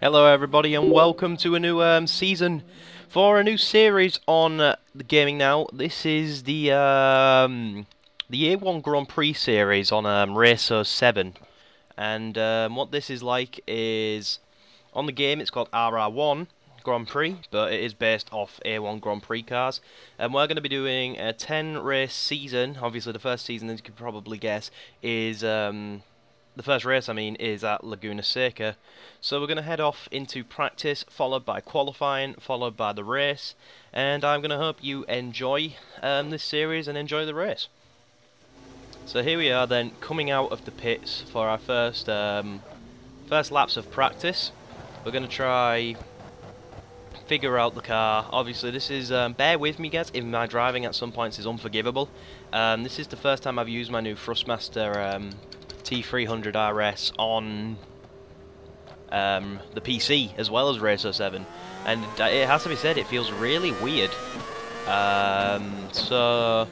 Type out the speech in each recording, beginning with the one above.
Hello everybody and welcome to a new season for a new series on the gaming now. This is the A1 Grand Prix series on Racer 7. And what this is like is, on the game it's called RR1 Grand Prix, but it is based off A1 Grand Prix cars. And we're going to be doing a 10 race season. Obviously the first season, as you can probably guess, is the first race, is at Laguna Seca. So we're going to head off into practice, followed by qualifying, followed by the race. And I'm going to hope you enjoy this series and enjoy the race. So here we are then, coming out of the pits for our first laps of practice. We're going to try figure out the car. Obviously this is, bear with me guys, if my driving at some points is unforgivable. This is the first time I've used my new Thrustmaster T300 RS on the PC as well as Racer 7, and it has to be said, it feels really weird. So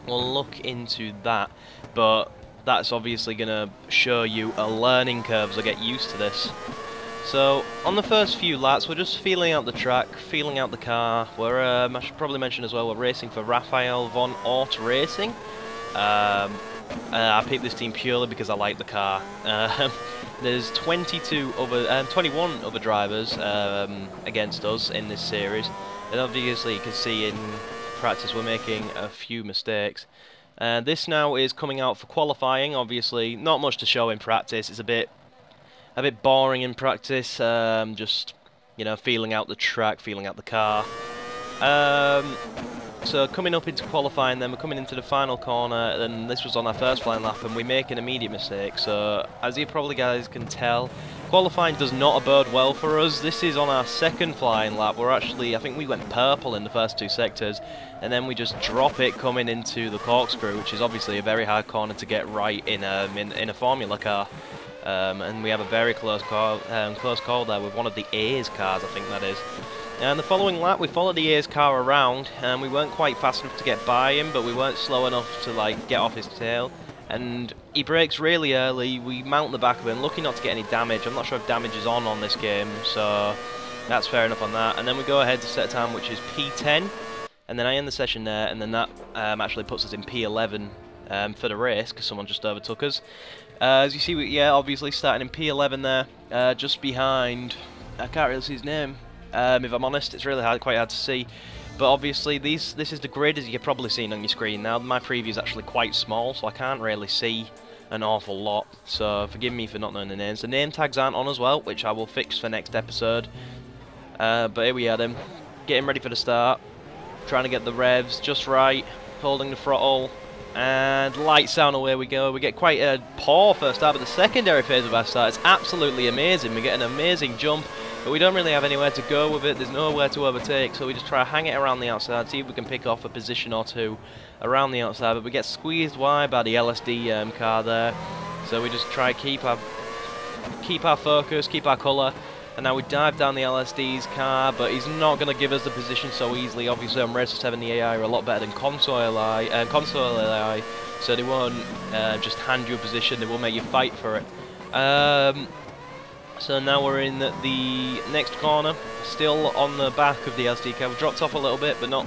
we'll look into that, but that's obviously going to show you a learning curve, so get used to this. So on the first few laps we're just feeling out the track, feeling out the car. We're I should probably mention as well, we're racing for Rafael Von Ort Racing. I picked this team purely because I like the car. There's 21 other drivers against us in this series, and obviously you can see in practice we're making a few mistakes. This now is coming out for qualifying. Obviously not much to show in practice. It's a bit boring in practice. Just, you know, feeling out the track, feeling out the car. So coming up into qualifying, then we're coming into the final corner, and this was on our first flying lap, and we make an immediate mistake. So as you probably guys can tell, qualifying does not bode well for us. This is on our second flying lap. We're actually, I think we went purple in the first two sectors, and then we just drop it coming into the corkscrew, which is obviously a very hard corner to get right in a Formula car. And we have a very close call there with one of the A's cars, I think that is. And the following lap, we followed the A's car around, and we weren't quite fast enough to get by him, but we weren't slow enough to like get off his tail. And he brakes really early. We mount the back of him, lucky not to get any damage. I'm not sure if damage is on this game, so that's fair enough on that. And then we go ahead to set a time which is P10, and then I end the session there, and then that actually puts us in P11 for the race, because someone just overtook us. As you see, obviously starting in P11 there, just behind, I can't really see his name. If I'm honest, it's really quite hard to see. But obviously, this is the grid, as you've probably seen on your screen. Now, my preview is actually quite small, so I can't really see an awful lot. So forgive me for not knowing the names. The name tags aren't on as well, which I will fix for next episode. But here we are then, getting ready for the start. Trying to get the revs just right, holding the throttle. And lights down, away we go. We get quite a poor first start, but the secondary phase of our start is absolutely amazing. We get an amazing jump, but we don't really have anywhere to go with it. There's nowhere to overtake, so we just try to hang it around the outside, see if we can pick off a position or two around the outside, but we get squeezed wide by the LSD car there. So we just try to keep our focus, keep our colour. And now we dive down the LSD's car, but he's not going to give us the position so easily. Obviously on Racer 7 the AI are a lot better than console AI, so they won't just hand you a position, they will make you fight for it. So now we're in the next corner, still on the back of the LSD car. We've dropped off a little bit, but not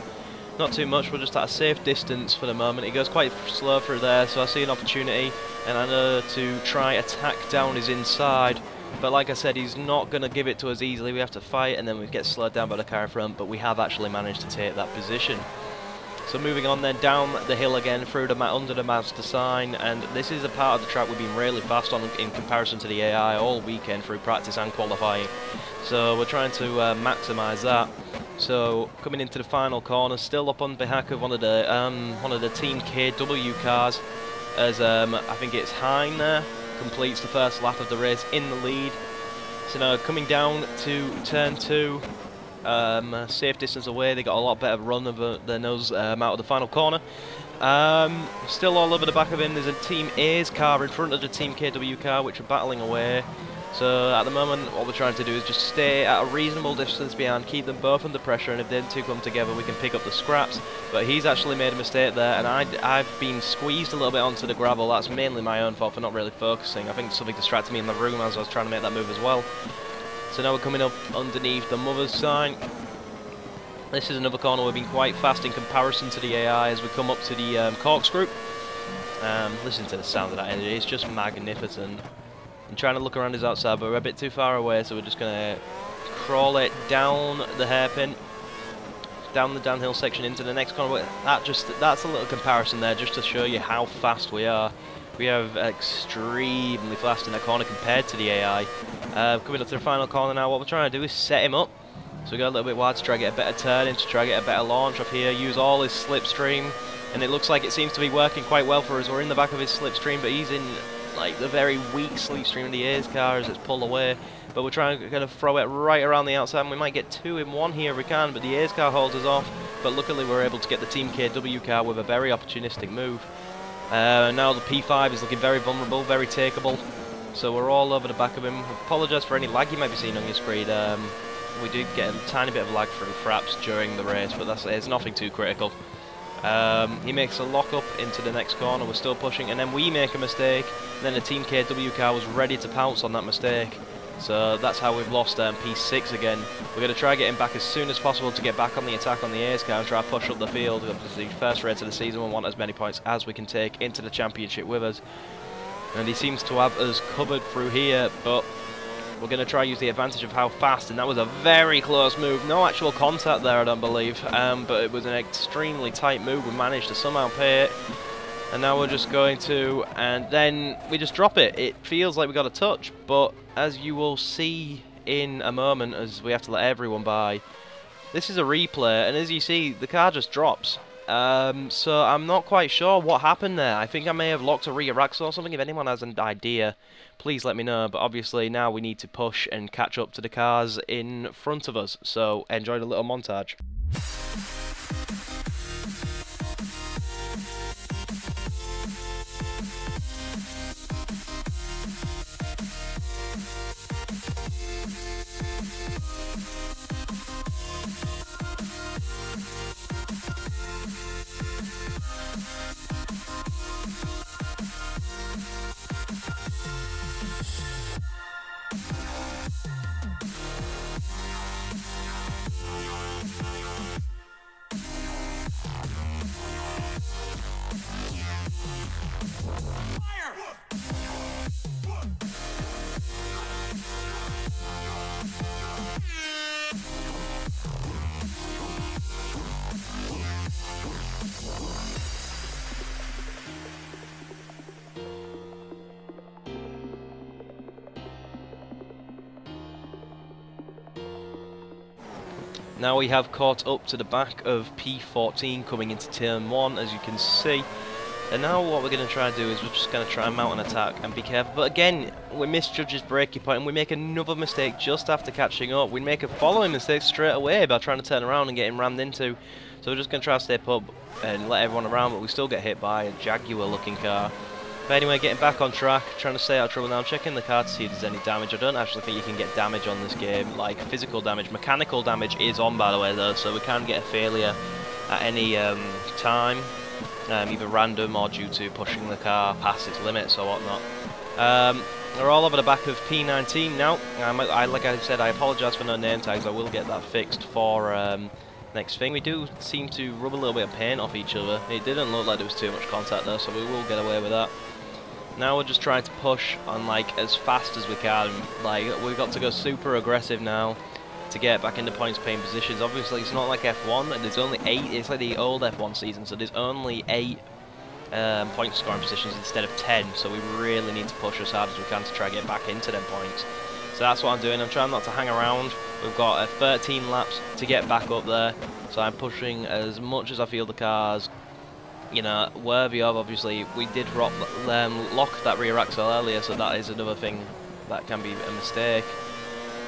too much. We're just at a safe distance for the moment. It goes quite slow through there, so I see an opportunity, and I know to try attack down his inside. But like I said, he's not going to give it to us easily. We have to fight, and then we get slowed down by the car in front, but we have actually managed to take that position. So moving on then, down the hill again, through under the master sign, and this is a part of the track we've been really fast on in comparison to the AI all weekend through practice and qualifying. So we're trying to maximise that. So coming into the final corner, still up on behalf of one of the Team KW cars, as I think it's Hein there. Completes the first lap of the race in the lead. So now coming down to turn 2, safe distance away, they got a lot better run than us out of the final corner. Still all over the back of him, there's a Team A's car in front of the Team KW car, which are battling away. So at the moment, what we're trying to do is just stay at a reasonable distance behind, keep them both under pressure, and if them two come together, we can pick up the scraps. But he's actually made a mistake there, and I've been squeezed a little bit onto the gravel. That's mainly my own fault for not really focusing. I think something distracted me in the room as I was trying to make that move as well. So now we're coming up underneath the mother's sign. This is another corner we've been quite fast in comparison to the AI as we come up to the corkscrew. Listen to the sound of that energy, it's just magnificent. I'm trying to look around his outside, but we're a bit too far away, so we're just going to crawl it down the hairpin, down the downhill section into the next corner. That's a little comparison there, just to show you how fast we are. We are extremely fast in that corner compared to the AI. Coming up to the final corner now, what we're trying to do is set him up. So we go a little bit wide to try to get a better turn in, to try to get a better launch off here, use all his slipstream, and it looks like it seems to be working quite well for us. We're in the back of his slipstream, but he's in like the very weak slipstream of the A's car as it's pulled away. But we're trying to kind of throw it right around the outside, and we might get 2 in 1 here if we can, but the A's car holds us off. But luckily we're able to get the Team KW car with a very opportunistic move. Now the P5 is looking very vulnerable, very takeable. So we're all over the back of him. I apologise for any lag you might be seeing on your screen. We did get a tiny bit of lag through fraps during the race, but it's nothing too critical. He makes a lock up into the next corner, we're still pushing, and then we make a mistake, and then the Team KW car was ready to pounce on that mistake. So that's how we've lost P6 again. We're going to try to get him back as soon as possible to get back on the attack on the A's car and try to push up the field. It's the first race of the season, we want as many points as we can take into the championship with us. And he seems to have us covered through here, but we're going to try to use the advantage of how fast, and that was a very close move. No actual contact there, I don't believe, but it was an extremely tight move. We managed to somehow pay it, and now we're just going to, and then we just drop it. It feels like we got a touch, but as you will see in a moment, as we have to let everyone by, this is a replay, and as you see, the car just drops. So I'm not quite sure what happened there. I think I may have locked a rear axle or something. If anyone has an idea, please let me know. But obviously now we need to push and catch up to the cars in front of us. So enjoy the little montage. Now we have caught up to the back of P14 coming into turn 1, as you can see. And now what we're going to try to do is we're just going to try and mount an attack and be careful. But again, we misjudge his braking point and we make another mistake just after catching up. We make a following mistake straight away by trying to turn around and getting rammed into. So we're just going to try to stay put and let everyone around, but we still get hit by a Jaguar looking car. But anyway, getting back on track, trying to stay out of trouble now, checking the car to see if there's any damage. I don't actually think you can get damage on this game, like physical damage. Mechanical damage is on, by the way, though, so we can get a failure at any time, either random or due to pushing the car past its limits or whatnot. We're all over the back of P19 now. Like I said, I apologise for no name tags. I will get that fixed for next thing. We do seem to rub a little bit of paint off each other. It didn't look like there was too much contact there, so we will get away with that. Now we're just trying to push on like as fast as we can. Like we've got to go super aggressive now to get back into points paying positions. Obviously it's not like F1, and there's only 8. It's like the old F1 season, so there's only 8 point scoring positions instead of 10. So we really need to push as hard as we can to try to get back into them points. So that's what I'm doing. I'm trying not to hang around. We've got 13 laps to get back up there, so I'm pushing as much as I feel the car's, you know, worthy of. Obviously we did lock that rear axle earlier, so that is another thing that can be a mistake.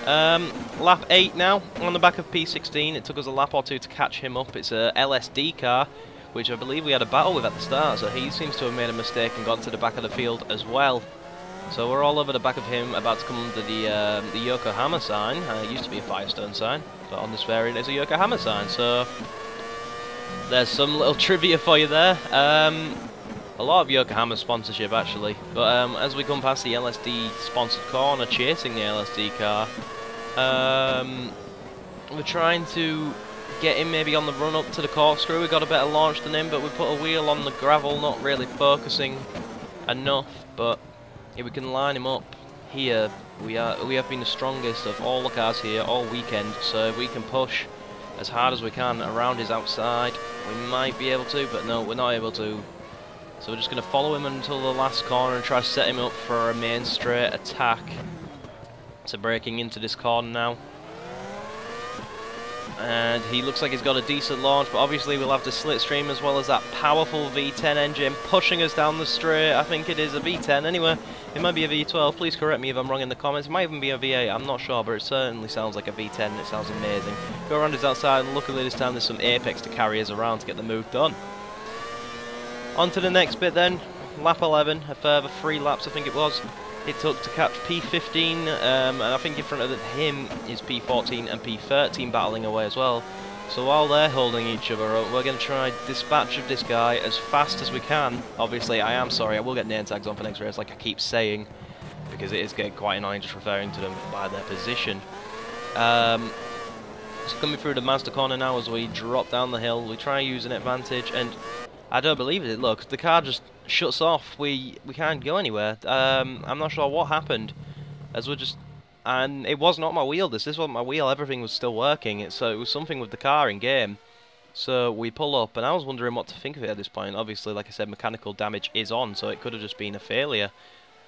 Lap 8 now on the back of P16. It took us a lap or two to catch him up. It's a LSD car, which I believe we had a battle with at the start, so he seems to have made a mistake and gone to the back of the field as well. So we're all over the back of him, about to come under the Yokohama sign. It used to be a Firestone sign, but on this variant it's a Yokohama sign, so there's some little trivia for you there. A lot of Yokohama sponsorship actually, but as we come past the LSD sponsored corner chasing the LSD car, We're trying to get him maybe on the run up to the corkscrew. We got a better launch than him, but we put a wheel on the gravel, not really focusing enough. But if we can line him up here, we have been the strongest of all the cars here all weekend. So if we can push as hard as we can around his outside, we might be able to, but no, we're not able to. So we're just going to follow him until the last corner and try to set him up for a main straight attack. So breaking into this corner now. And he looks like he's got a decent launch, but obviously we'll have the slipstream as well as that powerful V10 engine pushing us down the straight. I think it is a V10 anyway. It might be a V12. Please correct me if I'm wrong in the comments. It might even be a V8. I'm not sure, but it certainly sounds like a V10. It sounds amazing. Go around his outside, and luckily this time there's some apex to carry us around to get the move done. On to the next bit then. Lap 11, a further 3 laps I think it was. It took to catch P15, and I think in front of him is P14 and P13 battling away as well. So while they're holding each other up, we're going to try dispatch of this guy as fast as we can. Obviously, I am sorry, I will get name tags on for next race, like I keep saying, because it is getting quite annoying just referring to them by their position. So coming through the Mazda corner now as we drop down the hill, we try using advantage, and I don't believe it. Look, the car just shuts off. We can't go anywhere. I'm not sure what happened, as we're just, and it was not my wheel. This wasn't my wheel. Everything was still working. So it was something with the car in game. So we pull up, and I was wondering what to think of it at this point. Obviously, like I said, mechanical damage is on, so it could have just been a failure.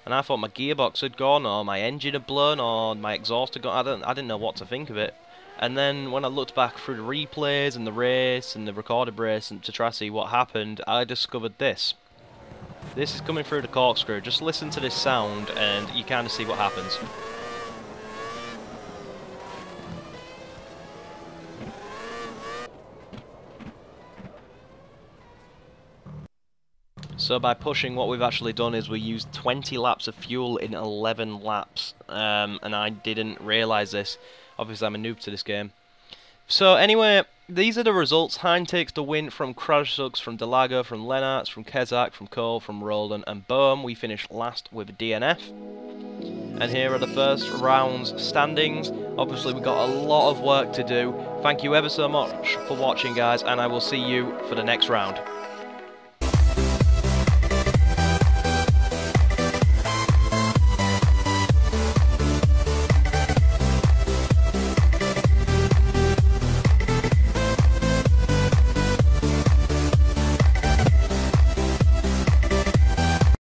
And I thought my gearbox had gone, or my engine had blown, or my exhaust had gone. I didn't know what to think of it. And then when I looked back through the replays and the race and the recorded race and to try to see what happened, I discovered this. This is coming through the corkscrew. Just listen to this sound and you kind of see what happens. So by pushing, what we've actually done is we used 20 laps of fuel in 11 laps. And I didn't realise this. Obviously, I'm a noob to this game. So anyway, these are the results. Hein takes the win from Krajcuk, from Delago, from Lennartz, from Kezak, from Cole, from Roland and Bohm. We finished last with DNF. And here are the first round's standings. Obviously, we've got a lot of work to do. Thank you ever so much for watching, guys, and I will see you for the next round.